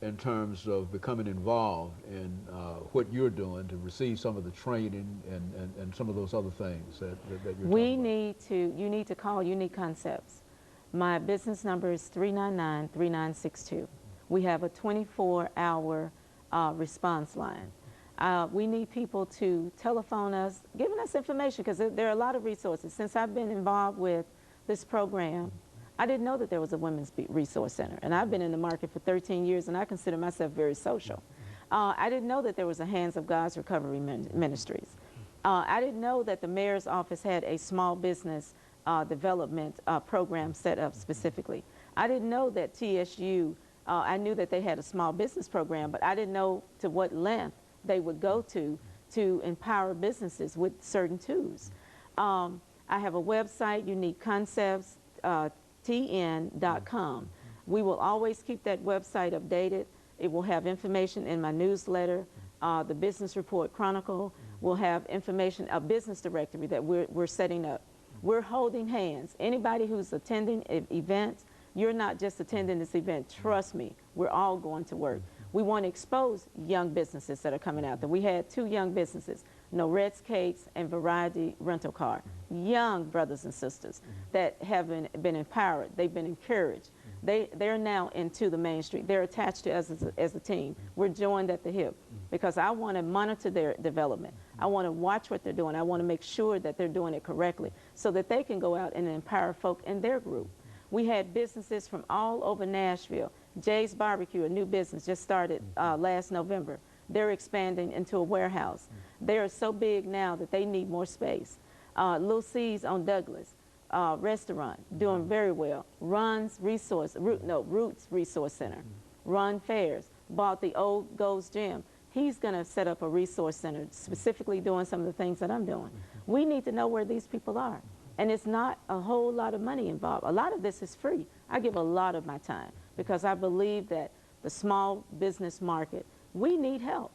in terms of becoming involved in what you're doing to receive some of the training and some of those other things that you're talking about? You need to call Unique Concepts. My business number is 399-3962. We have a 24-hour response line. We need people to telephone us, giving us information, because there are a lot of resources. Since I've been involved with this program, I didn't know that there was a women's resource center, and I've been in the market for 13 years, and I consider myself very social. I didn't know that there was a Hands of God's Recovery Ministries. I didn't know that the mayor's office had a small business development program set up specifically. I didn't know that TSU, I knew that they had a small business program, but I didn't know to what length they would go to empower businesses with certain tools. I have a website, Unique Concepts, tn.com. We will always keep that website updated. It will have information in my newsletter. The Business Report Chronicle will have information, a business directory that we're setting up. We're holding hands. Anybody who's attending events, you're not just attending this event. Trust me, we're all going to work. We want to expose young businesses that are coming out there. We had 2 young businesses, Noret's Cakes and Variety Rental Car. Young brothers and sisters that have been empowered. They've been encouraged. They're now into the mainstream. They're attached to us as a team. We're joined at the hip because I want to monitor their development. I want to watch what they're doing. I want to make sure that they're doing it correctly so that they can go out and empower folk in their group. We had businesses from all over Nashville. Jay's Barbecue, a new business, just started last November. They're expanding into a warehouse. They are so big now that they need more space. Little C's on Douglas, restaurant, doing very well. Roots Resource Center. Run Fairs, bought the old Gold's Gym. He's going to set up a resource center, specifically doing some of the things that I'm doing. We need to know where these people are. And it's not a whole lot of money involved. A lot of this is free. I give a lot of my time because I believe that the small business market, we need help.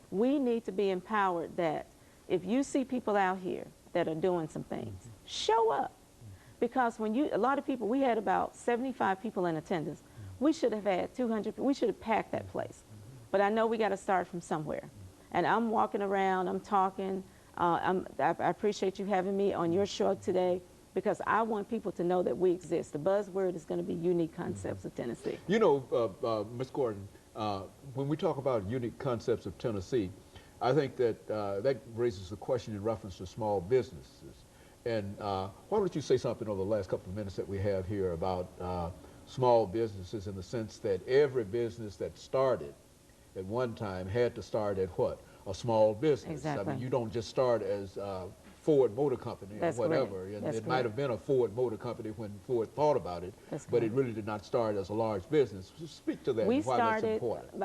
We need to be empowered that if you see people out here that are doing some things, show up. Because when a lot of people, we had about 75 people in attendance. We should have had 200, we should have packed that place. But I know we got to start from somewhere. And I'm walking around, I'm talking. I appreciate you having me on your show today because I want people to know that we exist. The buzzword is going to be Unique Concepts of Tennessee. You know, Ms. Gordon, when we talk about Unique Concepts of Tennessee, I think that that raises the question in reference to small businesses. And why don't you say something over the last couple of minutes that we have here about small businesses in the sense that every business that started at one time had to start at what? A small business. Exactly. I mean, you don't just start as Ford Motor Company or whatever. And it might have been a Ford Motor Company when Ford thought about it, but it really did not start as a large business. So speak to that and why that's important.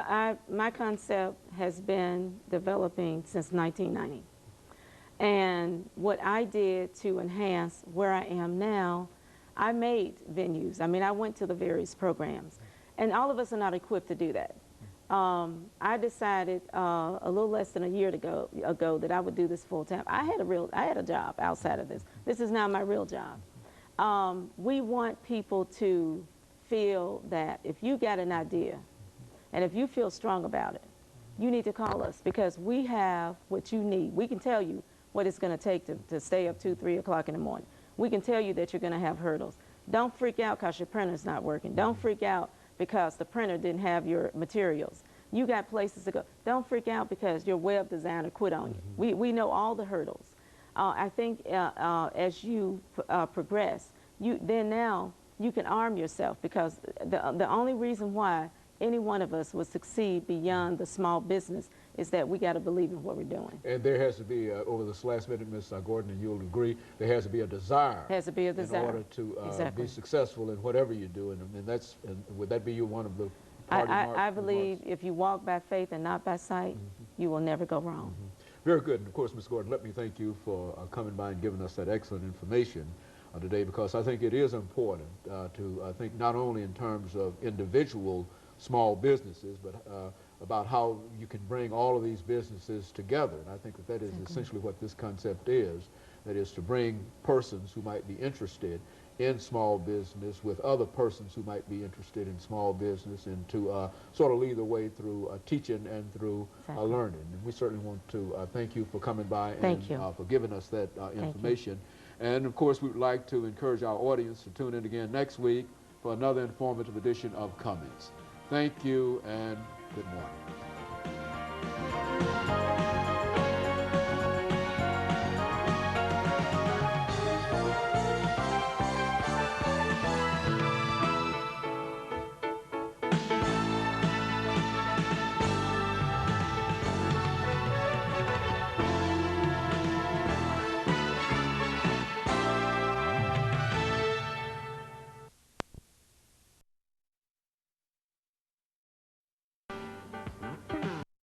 My concept has been developing since 1990. And what I did to enhance where I am now, I made venues. I mean, I went to the various programs. And all of us are not equipped to do that. I decided a little less than a year ago that I would do this full time. I had a job outside of this. This is now my real job. We want people to feel that if you got an idea and if you feel strong about it, you need to call us because we have what you need. We can tell you what it's going to take to stay up 2, 3 o'clock in the morning. We can tell you that you're going to have hurdles. Don't freak out because your printer's not working. Don't freak out because the printer didn't have your materials. You got places to go. Don't freak out because your web designer quit on you. We know all the hurdles. I think as you progress, now you can arm yourself because the only reason why any one of us will succeed beyond the small business is that we got to believe in what we're doing. And there has to be, over this last minute, Ms. Gordon, and you'll agree, there has to be a desire. Has to be a desire. In order to be successful in whatever you do. And would that be one of the party I believe if you walk by faith and not by sight, you will never go wrong. Very good. And of course, Ms. Gordon, let me thank you for coming by and giving us that excellent information today, because I think it is important I think not only in terms of individual small businesses, but about how you can bring all of these businesses together. And I think that that is essentially what this concept is, that is to bring persons who might be interested in small business with other persons who might be interested in small business, and to sort of lead the way through teaching and through learning. And we certainly want to thank you for coming by and for giving us that information. And of course, we would like to encourage our audience to tune in again next week for another informative edition of Comments. Thank you and good morning.